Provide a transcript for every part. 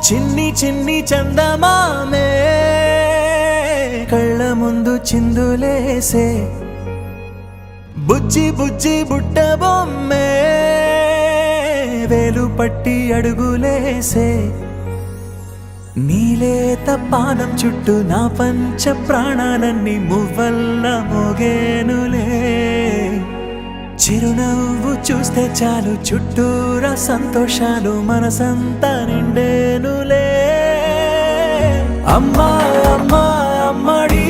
చిన్ని చిన్ని చందమామే కళ్ళ ముందు చిందులేసే బుజ్జి బుజ్జి బుట్ట బొమ్మే వేలు పట్టి అడుగులేసే నీలేత పానం చుట్టూ నా పంచ ప్రాణాలన్నీ మువ్వల్ల మోగేనులే చిరునవ్వు చూస్తే చాలు చుట్టూరా సంతోషాలు మనసంతా నిండేనులే అమ్మా అమ్మా అమ్మడి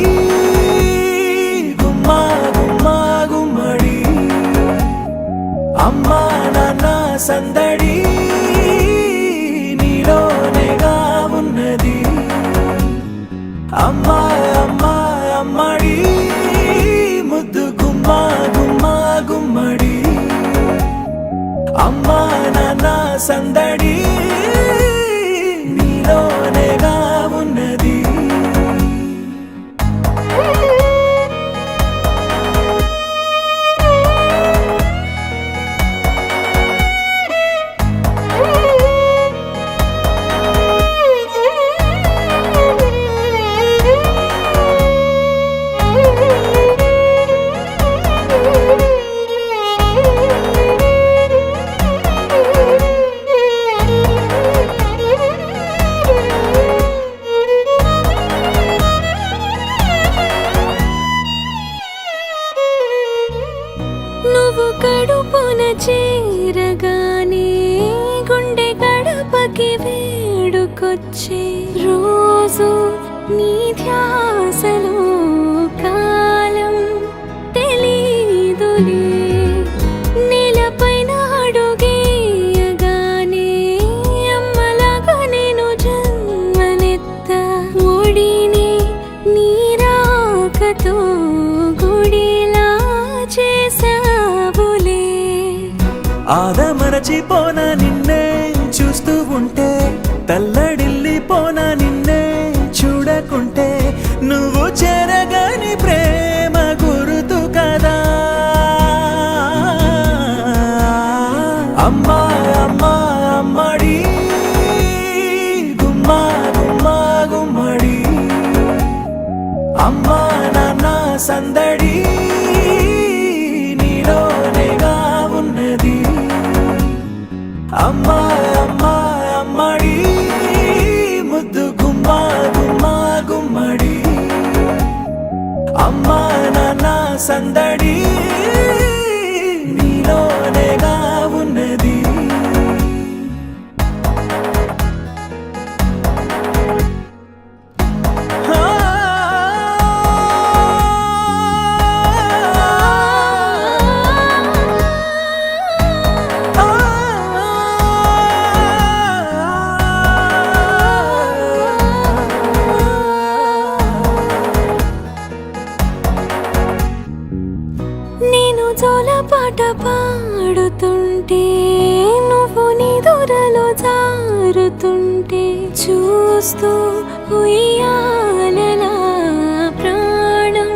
గుమ్మా గుమ్మా గుమ్మడి అమ్మా నాన్న సందడి నీలోనేగా ఉన్నది అమ్మా అమ్మా అమ్మడి ముద్దు గుమ్మా గుమ్మా గుమ్మడి అమ్మా నాన్న సందడి నీలోనేగా ఉన్నది నువ్వు కడుపున చేరగానే గుండె గడపకి వేడుకొచ్చే రోజు నీ ధ్యాసలో కాలం తెలీదులే నేలపైన అడుగేయగానే అమ్మలాగా నేను జన్మనెత్త ఒడిని నీ రాకతో గుడిలా చేసావులే ఆదమరచిపోనా నిన్నే చూస్తూ ఉంటే తల్లడిల్లిపోనా నిన్నే చూడకుంటే నువ్వు చెరగని ప్రేమ గురుతు కదా అమ్మా అమ్మా అమ్మడి గుమ్మా గుమ్మా గుమ్మడి అమ్మా నాన్న సందడి నీలోనేగా ఉన్నది అమ్మా అమ్మా అమ్మడి ముద్దు గుమ్మా గుమ్మా గుమ్మడి అమ్మా నాన్న సందడి నీలోనేగా ఉన్నది నేను జోలపాట పాడుతుంటే నువ్వు నీ దూరలో జారుతుంటే చూస్తూ ఉయ్యాలలా ప్రాణం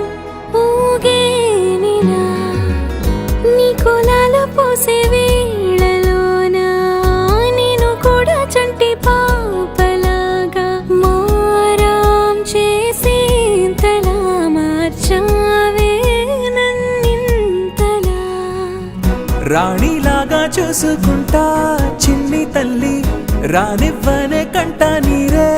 ఊగేనిలా నీ కులాలు పోసే వేళలోనా నేను కూడా చంటి పాపలాగా మారాం చేసేంతలా మార్చావే రాణిలాగా చూసుకుంటా చిన్ని తల్లి రానివ్వనే కంట నీరే